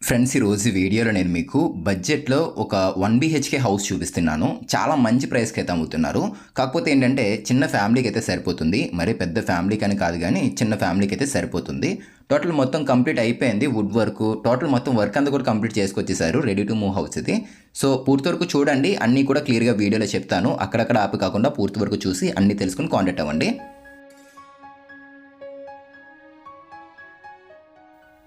Friends, ఈరోజు వీడియోలో నేను మీకు బడ్జెట్లో ఒక 1 బీహెచ్కే హౌస్ చూపిస్తున్నాను. చాలా మంచి ప్రైస్కి అయితే అమ్ముతున్నారు. కాకపోతే ఏంటంటే చిన్న ఫ్యామిలీకి అయితే సరిపోతుంది. మరి పెద్ద ఫ్యామిలీకి అని కాదు కానీ చిన్న ఫ్యామిలీకి అయితే సరిపోతుంది. టోటల్ మొత్తం కంప్లీట్ అయిపోయింది. వుడ్ వర్క్ టోటల్ మొత్తం వర్క్ అంతా కూడా కంప్లీట్ చేసుకొచ్చేసారు. రెడీ టు మూవ్ హౌస్ ఇది. సో పూర్తి వరకు చూడండి, అన్నీ కూడా క్లియర్గా వీడియోలో చెప్తాను. అక్కడక్కడ ఆపి కాకుండా పూర్తి వరకు చూసి అన్నీ తెలుసుకుని కాంటాక్ట్ అవ్వండి.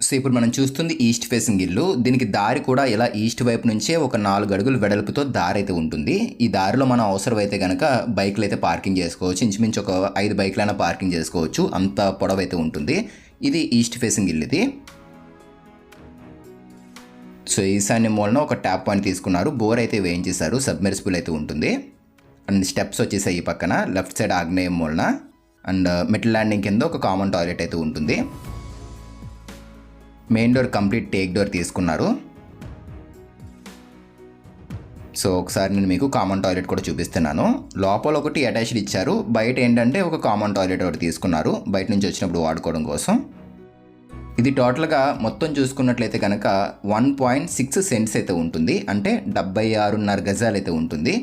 సో ఇప్పుడు మనం చూస్తుంది ఈస్ట్ ఫేసింగ్ ఇల్లు. దీనికి దారి కూడా ఇలా ఈస్ట్ వైపు నుంచే ఒక 4 అడుగులు వెడల్పుతో దారి అయితే ఉంటుంది. ఈ దారిలో మనం అవసరం అయితే కనుక బైక్లు అయితే పార్కింగ్ చేసుకోవచ్చు. ఇంచుమించు ఒక 5 బైక్లైనా పార్కింగ్ చేసుకోవచ్చు. అంత పొడవు అయితే ఉంటుంది. ఇది ఈస్ట్ ఫేసింగ్ ఇల్లు ఇది. సో ఈశాన్య మూలన ఒక ట్యాప్ పాయింట్ తీసుకున్నారు. బోర్ అయితే వేయించేశారు. సబ్మెర్సిబుల్ అయితే ఉంటుంది. అండ్ స్టెప్స్ వచ్చేసాయి ఈ పక్కన. లెఫ్ట్ సైడ్ ఆగ్నేయం మూలన అండ్ మిడిల్ ల్యాండింగ్ కింద ఒక కామన్ టాయిలెట్ అయితే ఉంటుంది. Main door complete take door తీసుకున్నారు. సో ఒకసారి నేను మీకు కామన్ టాయిలెట్ కూడా చూపిస్తున్నాను. లోపల ఒకటి అటాచ్డ్ ఇచ్చారు. బయట ఏంటంటే ఒక కామన్ టాయిలెట్ ఒకటి తీసుకున్నారు బయట నుంచి వచ్చినప్పుడు వాడుకోవడం కోసం. ఇది టోటల్గా మొత్తం చూసుకున్నట్లయితే కనుక 1.6 సెంట్స్ అయితే ఉంటుంది. అంటే 76.5 గజాలు అయితే ఉంటుంది.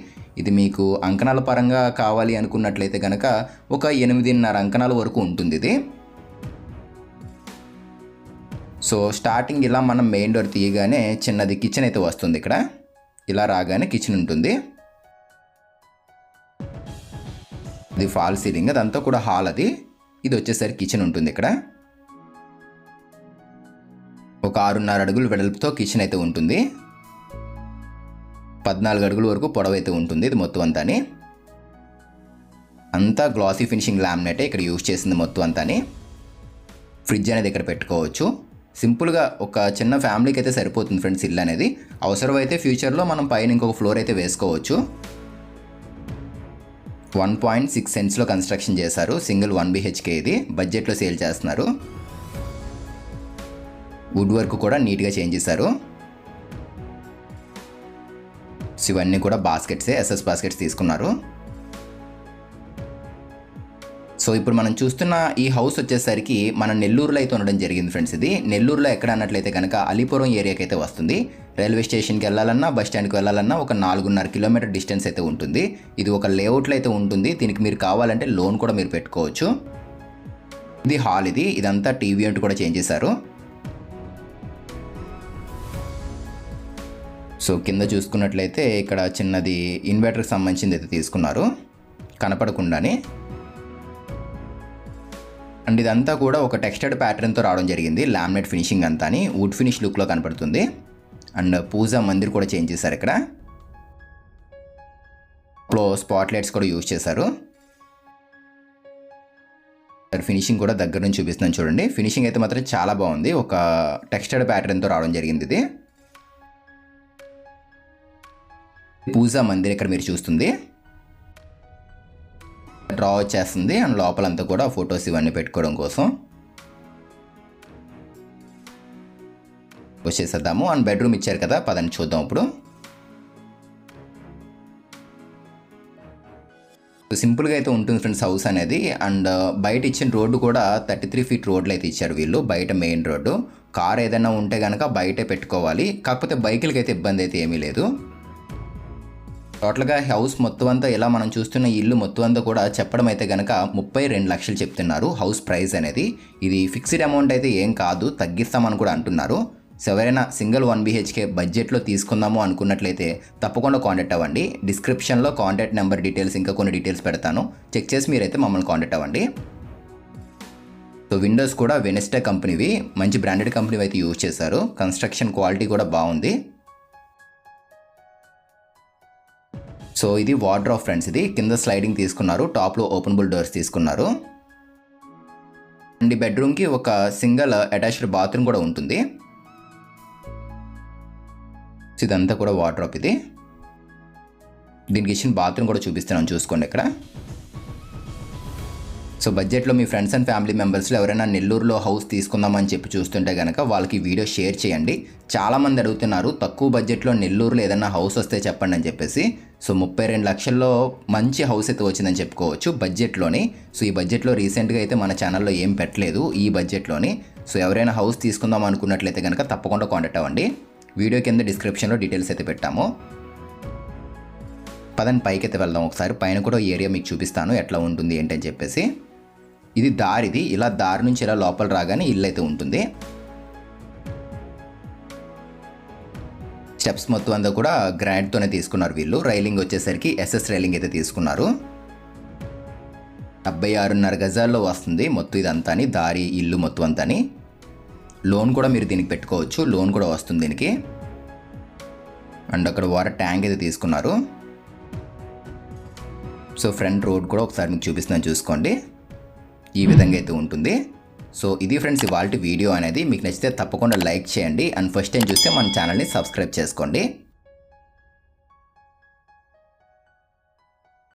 ఇది మీకు అంకణాల పరంగా కావాలి అనుకున్నట్లయితే కనుక ఒక 8.5 అంకణాల వరకు ఉంటుంది ఇది. సో స్టార్టింగ్ ఇలా మనం మెయిన్ డోర్ తీయగానే చిన్నది కిచెన్ అయితే వస్తుంది. ఇక్కడ ఇలా రాగానే కిచెన్ ఉంటుంది. ఇది ఫాల్ సీలింగ్, అదంతా కూడా హాల్ అది. ఇది వచ్చేసరికి కిచెన్ ఉంటుంది. ఇక్కడ ఒక 6.5 అడుగులు వెడల్పుతో కిచెన్ అయితే ఉంటుంది. 14 అడుగుల వరకు పొడవు అయితే ఉంటుంది. ఇది మొత్తం అంతా గ్లాసీ ఫినిషింగ్ లామినేటే ఇక్కడ యూజ్ చేసింది మొత్తం అంతాని. ఫ్రిడ్జ్ అనేది ఇక్కడ పెట్టుకోవచ్చు. సింపుల్గా ఒక చిన్న ఫ్యామిలీకి అయితే సరిపోతుంది ఫ్రెండ్స్ ఇల్లు అనేది. అవసరమైతే ఫ్యూచర్లో మనం పైన ఇంకొక ఫ్లోర్ అయితే వేసుకోవచ్చు. 1.6 సెంట్స్లో కన్స్ట్రక్షన్ చేశారు. సింగిల్ 1 బీహెచ్కే ఇది. బడ్జెట్లో సేల్ చేస్తున్నారు. వుడ్ వర్క్ కూడా నీట్గా చేంజ్ చేశారు. సో ఇవన్నీ కూడా బాస్కెట్సే, ఎస్ఎస్ బాస్కెట్స్ తీసుకున్నారు. సో ఇప్పుడు మనం చూస్తున్న ఈ హౌస్ వచ్చేసరికి మన నెల్లూరులో అయితే ఉండడం జరిగింది ఫ్రెండ్స్. ఇది నెల్లూరులో ఎక్కడ అన్నట్లయితే కనుక అలీపురం ఏరియాకి అయితే వస్తుంది. రైల్వే స్టేషన్కి వెళ్ళాలన్నా బస్ స్టాండ్కి వెళ్ళాలన్నా ఒక 4.5 కిలోమీటర్ డిస్టెన్స్ అయితే ఉంటుంది. ఇది ఒక లేఅవుట్లో అయితే ఉంటుంది. దీనికి మీరు కావాలంటే లోన్ కూడా మీరు పెట్టుకోవచ్చు. ఇది హాల్ ఇది. ఇదంతా టీవీ యూనిట్ కూడా చేంజ్ చేశారు. సో కింద చూసుకున్నట్లయితే ఇక్కడ చిన్నది ఇన్వర్టర్కి సంబంధించింది అయితే తీసుకున్నారు కనపడకుండానే. అండ్ ఇదంతా కూడా ఒక టెక్స్టైడ్ ప్యాటర్న్తో రావడం జరిగింది. లామినేట్ ఫినిషింగ్ అంతా వుడ్ ఫినిష్ లుక్లో కనపడుతుంది. అండ్ పూజా మందిర్ కూడా చేంజ్ చేశారు. ఇక్కడ స్పాట్ లైట్స్ కూడా యూజ్ చేశారు. ఫినిషింగ్ కూడా దగ్గర నుంచి చూపిస్తున్నాను చూడండి. ఫినిషింగ్ అయితే మాత్రం చాలా బాగుంది. ఒక టెక్స్టైడ్ ప్యాటర్న్తో రావడం జరిగింది ఇది. పూజా మందిర్ ఇక్కడ మీరు చూస్తుంది డ్రా వచ్చేస్తుంది. అండ్ లోపలంతా కూడా ఫొటోస్ ఇవన్నీ పెట్టుకోవడం కోసం వచ్చేసేద్దాము. అండ్ బెడ్రూమ్ ఇచ్చారు కదా, పదండి చూద్దాం. ఇప్పుడు సింపుల్గా అయితే ఉంటుంది ఫ్రెండ్స్ హౌస్ అనేది. అండ్ బయట ఇచ్చిన రోడ్డు కూడా 33 ఫీట్ రోడ్లు అయితే ఇచ్చారు వీళ్ళు. బయట మెయిన్ రోడ్డు. కార్ ఏదైనా ఉంటే కనుక బయటే పెట్టుకోవాలి. కాకపోతే బైకులకి అయితే ఇబ్బంది అయితే ఏమీ లేదు. టోటల్గా హౌస్ మొత్తం అంతా ఇలా మనం చూస్తున్న ఇల్లు మొత్తం అంతా కూడా చెప్పడం అయితే కనుక 32 లక్షలు చెప్తున్నారు హౌస్ ప్రైస్ అనేది. ఇది ఫిక్స్డ్ అమౌంట్ అయితే ఏం కాదు, తగ్గిస్తామని కూడా అంటున్నారు. సో ఎవరైనా సింగిల్ 1 బీహెచ్కే బడ్జెట్లో తీసుకుందాము అనుకున్నట్లయితే తప్పకుండా కాంటాక్ట్ అవ్వండి. డిస్క్రిప్షన్లో కాంటాక్ట్ నెంబర్ డీటెయిల్స్ ఇంకా కొన్ని డీటెయిల్స్ పెడతాను. చెక్ చేసి మీరైతే మమ్మల్ని కాంటాక్ట్ అవ్వండి. సో విండోస్ కూడా వెనెస్టే కంపెనీవి, మంచి బ్రాండెడ్ కంపెనీ అయితే యూజ్ చేశారు. కన్స్ట్రక్షన్ క్వాలిటీ కూడా బాగుంది. సో ఇది వార్డ్రోబ్ ఫ్రెండ్స్. ఇది కింద స్లైడింగ్ తీసుకున్నారు. టాప్లో ఓపెనబుల్ డోర్స్ తీసుకున్నారు. అండ్ ఈ బెడ్రూమ్కి ఒక సింగిల్ అటాచ్డ్ బాత్రూమ్ కూడా ఉంటుంది. సో ఇదంతా కూడా వార్డ్రోబ్ ఇది. దీనికి ఇచ్చిన బాత్రూమ్ కూడా చూపిస్తున్నాను చూసుకోండి ఇక్కడ. సో బడ్జెట్లో మీ ఫ్రెండ్స్ అండ్ ఫ్యామిలీ మెంబర్స్లో ఎవరైనా నెల్లూరులో హౌస్ తీసుకుందామని చెప్పి చూస్తుంటే కనుక వాళ్ళకి వీడియో షేర్ చేయండి. చాలామంది అడుగుతున్నారు తక్కువ బడ్జెట్లో నెల్లూరులో ఏదైనా హౌస్ వస్తే చెప్పండి అని చెప్పేసి. సో 32 లక్షల్లో మంచి హౌస్ అయితే వచ్చిందని చెప్పుకోవచ్చు బడ్జెట్లోని. సో ఈ బడ్జెట్లో రీసెంట్గా అయితే మన ఛానల్లో ఏం పెట్టలేదు ఈ బడ్జెట్లోని. సో ఎవరైనా హౌస్ తీసుకుందాం అనుకున్నట్లయితే కనుక తప్పకుండా కాంటాక్ట్ అవ్వండి. వీడియో కింద డిస్క్రిప్షన్లో డీటెయిల్స్ అయితే పెట్టాము. పదండి పైకి అయితే వెళ్దాం. ఒకసారి పైన కూడా ఏరియా మీకు చూపిస్తాను ఎట్లా ఉంటుంది ఏంటని చెప్పేసి. ఇది దారిది, ఇలా దారి నుంచి ఇలా లోపల రాగానే ఇల్లు అయితే ఉంటుంది. స్టెప్స్ మొత్తం అంతా కూడా గ్రానైట్తోనే తీసుకున్నారు వీళ్ళు. రైలింగ్ వచ్చేసరికి ఎస్ఎస్ రైలింగ్ అయితే తీసుకున్నారు. 76.5 గజాల్లో వస్తుంది మొత్తం ఇదంతా, దారి ఇల్లు మొత్తం అంతా. లోన్ కూడా మీరు దీనికి పెట్టుకోవచ్చు, లోన్ కూడా వస్తుంది దీనికి. అండ్ అక్కడ వాటర్ ట్యాంక్ అయితే తీసుకున్నారు. సో ఫ్రంట్ రోడ్ కూడా ఒకసారి మీకు చూపిస్తున్నాను చూసుకోండి. ఈ విధంగా అయితే ఉంటుంది. సో ఇది ఫ్రెండ్స్ ఇవాల్టి వీడియో అనేది. మీకు నచ్చితే తప్పకుండా లైక్ చేయండి. అండ్ ఫస్ట్ టైం చూస్తే మన ఛానల్ని సబ్స్క్రైబ్ చేసుకోండి.